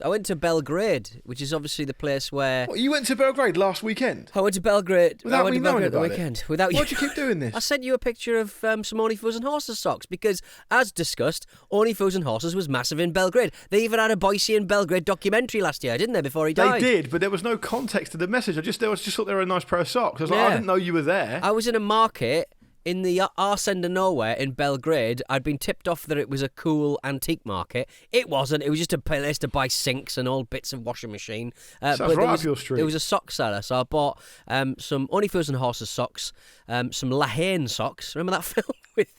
I went to Belgrade, which is obviously the place where... What, you went to Belgrade last weekend? I went to Belgrade. Without me knowing at the about weekend. it? Without Why'd you keep doing this? I sent you a picture of some Only Fools and Horses socks because, as discussed, Only Fools and Horses was massive in Belgrade. They even had a Boise and Belgrade documentary last year, didn't they, before he died? They did, but there was no context to the message. I just thought they were a nice pair of socks. I was like, I didn't know you were there. I was in a market in the arse end of nowhere in Belgrade. I'd been tipped off that it was a cool antique market. It wasn't. It was just a place to buy sinks and old bits of washing machine. Sounds right up your street. There was a sock seller, so I bought some Only Fools and Horses socks, some Lahane socks. Remember that film?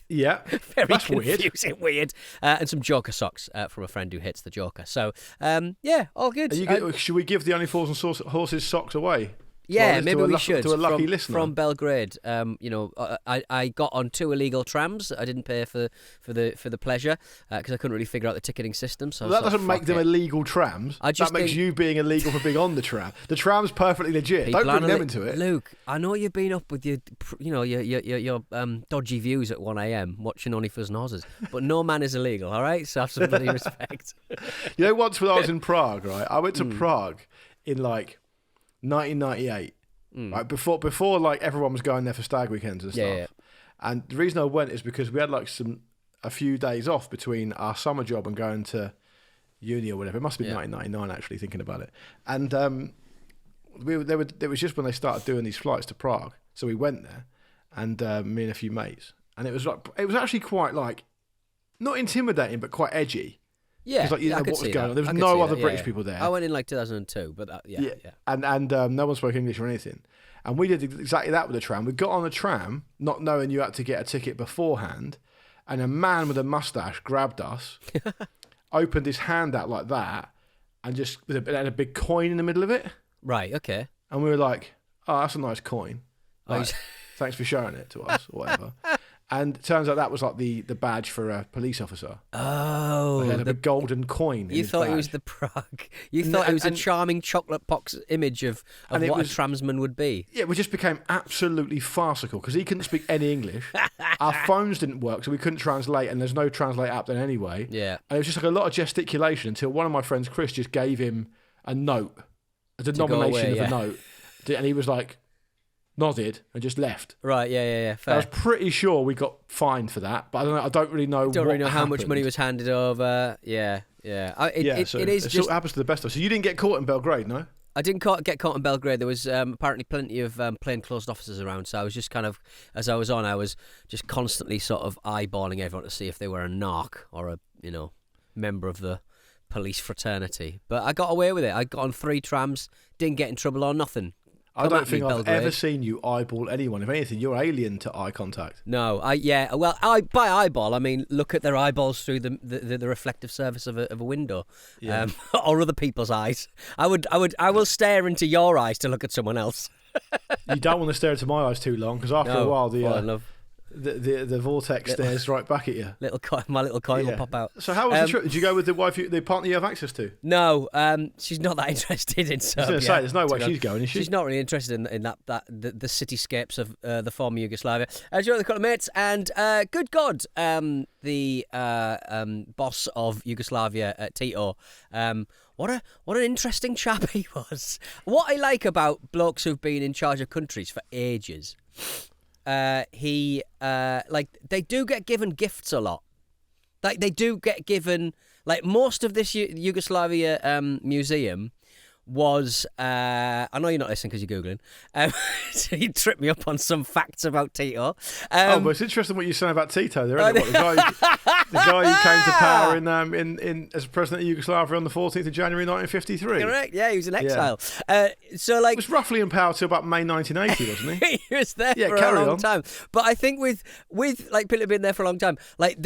Very that's confusing, weird. And some Joker socks from a friend who hits the Joker. So, all good. Should we give the Only Fools and Horses socks away? Yeah, maybe we should. To a lucky listener. From Belgrade. I got on 2 illegal trams. I didn't pay for the pleasure because I couldn't really figure out the ticketing system. So that doesn't make them illegal trams. That makes you being illegal for being on the tram. The tram's perfectly legit. Don't bring them into it. Luke, I know you've been up with your dodgy views at 1 a.m. watching Only Fools and Horses, but no man is illegal. All right, so have some bloody respect. Once when I was in Prague, right? I went to Prague in 1998, right before like everyone was going there for stag weekends and stuff. Yeah. And the reason I went is because we had a few days off between our summer job and going to uni or whatever. It must have been 1999 actually, thinking about it. And it was just when they started doing these flights to Prague, so we went there, and me and a few mates, and it was actually quite not intimidating but quite edgy. Yeah, what was going on. There was no other British people there. I went in 2002, but yeah. And no one spoke English or anything. And we did exactly that with the tram. We got on the tram, not knowing you had to get a ticket beforehand, and a man with a mustache grabbed us, opened his hand out like that, and just had a big coin in the middle of it. Right, okay. And we were like, oh, that's a nice coin. Oh, thanks for showing it to us, or whatever. And it turns out that was like the badge for a police officer. Oh. He had a big golden coin in You his thought badge. it was the Prague. You thought it was a charming chocolate box image of what a tramsman would be. Yeah, we just became absolutely farcical because he couldn't speak any English. Our phones didn't work, so we couldn't translate, and there's no translate app then anyway. Yeah. And it was just like a lot of gesticulation until one of my friends, Chris, just gave him a note, a denomination of a note. And he was like, nodded and just left. Right, yeah. Fair. I was pretty sure we got fined for that, but I don't really know. Don't really know how happened. much money was handed over. Yeah. It is just. It happens to the best of us. So you didn't get caught in Belgrade, no? I didn't get caught in Belgrade. There was apparently plenty of plainclothes officers around, so I was just kind of, as I was on, I was just constantly sort of eyeballing everyone to see if they were a narc or a member of the police fraternity. But I got away with it. I got on 3 trams, didn't get in trouble or nothing. I don't think I've ever seen you eyeball anyone. If anything, you're alien to eye contact. No, by eyeball, I mean look at their eyeballs through the reflective surface of a window, or other people's eyes. I will stare into your eyes to look at someone else. You don't want to stare into my eyes too long because after a while the vortex stares right back at you. My little coin will pop out. So how was the trip? Did you go with the partner you have access to? No, she's not that interested in Serbia. I was going to say, there's no way she's going, is she? She's not really interested in the cityscapes of the former Yugoslavia. She went with a couple of mates, and good God, the boss of Yugoslavia, Tito, what an interesting chap he was. What I like about blokes who've been in charge of countries for ages, they do get given gifts a lot. Like they do get given, like most of this Yugoslavia museum was, I know you're not listening because you're Googling, so you tripped me up on some facts about Tito. But it's interesting what you're saying about Tito there, isn't it? The guy who came to power in as president of Yugoslavia on the 14th of January 1953. Correct, yeah, he was in exile. He was roughly in power till about May 1980, wasn't he? He was there for a long time. But I think with like people who've been there for a long time, like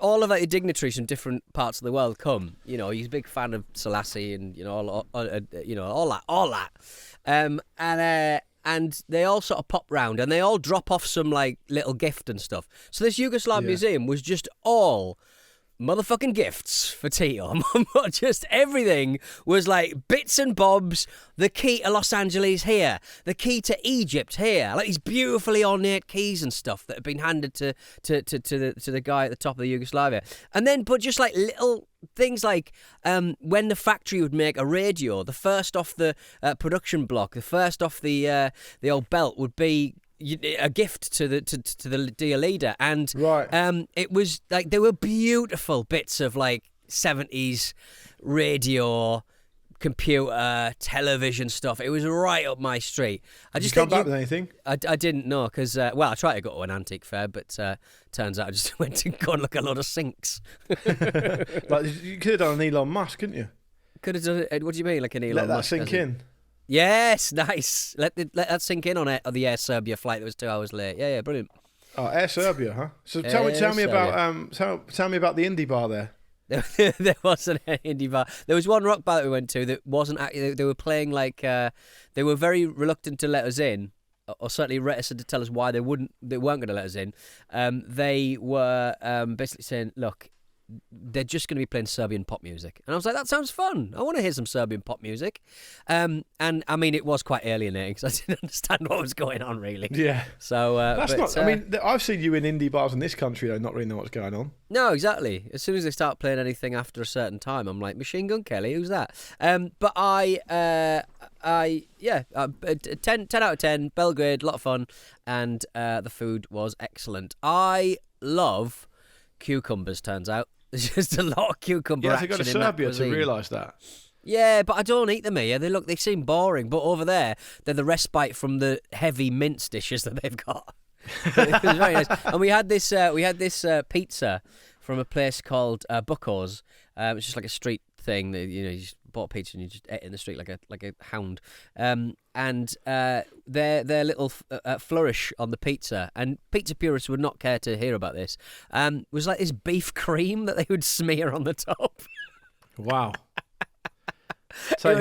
all of the dignitaries from different parts of the world come. He's a big fan of Selassie and all that. And they all sort of pop round and they all drop off some like little gift and stuff. So this Yugoslav museum was just all motherfucking gifts for Tito. Just everything was like bits and bobs. The key to Los Angeles here, the key to Egypt here, like these beautifully ornate keys and stuff that have been handed to the guy at the top of the Yugoslavia. And then, but just like little things like when the factory would make a radio, the first off the production block, the first off the old belt would be a gift to the dear leader, and it was like there were beautiful bits of like 70s radio, computer, television stuff. It was right up my street. Did you come back with anything? I didn't know because I tried to go to an antique fair, but turns out I just went to go and look at a lot of sinks. Like you could have done an Elon Musk, couldn't you? Could have done it. What do you mean, like an Elon Musk? Let that sink in. Yes, nice. Let that sink in on the Air Serbia flight that was 2 hours late. Yeah, brilliant. Oh, Air Serbia, huh? So tell me about the indie bar there. There wasn't an indie bar. There was one rock bar that we went to that wasn't actually. They were playing like they were very reluctant to let us in, or certainly reticent to tell us why they weren't going to let us in. They were basically saying, look, they're just going to be playing Serbian pop music. And I was like, that sounds fun. I want to hear some Serbian pop music. And I mean, it was quite alienating because I didn't understand what was going on, really. Yeah. So that's not. I mean, I've seen you in indie bars in this country, though, not really know what's going on. No, exactly. As soon as they start playing anything after a certain time, I'm like, Machine Gun Kelly, who's that? But 10 out of 10, Belgrade, a lot of fun, and the food was excellent. I love cucumbers, turns out. There's just a lot of cucumber action in that cuisine. You have to go to Serbia to realise that. Yeah, but I don't eat them here. They seem boring, but over there, they're the respite from the heavy mince dishes that they've got. It was very nice. And we had this pizza from a place called Bucco's. It's just like a street thing that, you just bought a pizza and you just ate it in the street like a hound. And their little flourish on the pizza, and pizza purists would not care to hear about this, was like this beef cream that they would smear on the top. Wow. So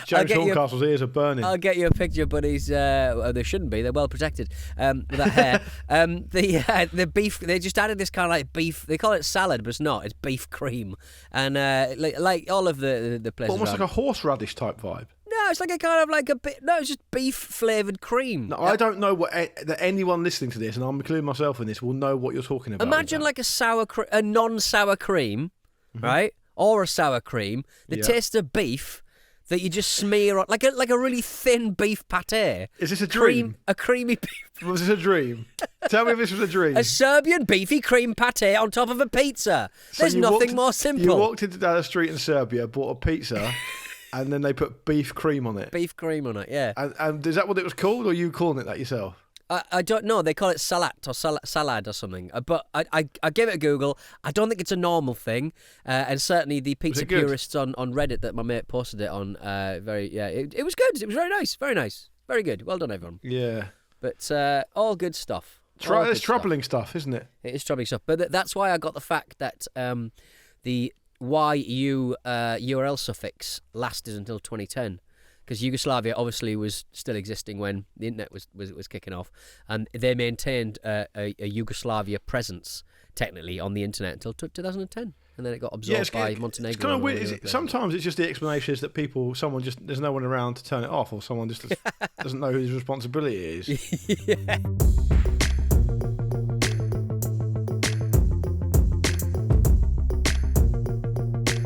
James Horncastle's ears are burning. I'll get you a picture, but they shouldn't be. They're well protected with that hair. The beef, they just added this kind of like beef. They call it salad, but it's not. It's beef cream, and like all of the places. Almost like a horseradish type vibe. No, it's like a kind of like a bit. No, it's just beef flavoured cream. No, I don't know that anyone listening to this, and I'm including myself in this, will know what you're talking about. Imagine like a non-sour cream, right? Or a sour cream, the taste of beef that you just smear on, like a really thin beef pate. Is this a dream? A creamy beef. Was this a dream? Tell me if this was a dream. A Serbian beefy cream pate on top of a pizza. There's nothing more simple. You walked into down the street in Serbia, bought a pizza, and then they put beef cream on it. Beef cream on it, yeah. And is that what it was called, or are you calling it that yourself? I don't know. They call it salat or salad or something. But I gave it a Google. I don't think it's a normal thing. And certainly the pizza purists on Reddit that my mate posted it on, it was good. It was very nice. Very nice. Very good. Well done, everyone. Yeah. But all good stuff. It's troubling stuff, isn't it? It is troubling stuff. But that's why I got the fact that the YU URL suffix lasted until 2010. Because Yugoslavia obviously was still existing when the internet was kicking off, and they maintained a Yugoslavia presence technically on the internet until 2010, and then it got absorbed by Montenegro. It's kind of weird. Sometimes it's just the explanation is that there's no one around to turn it off, or someone just doesn't know whose responsibility it is. Yeah.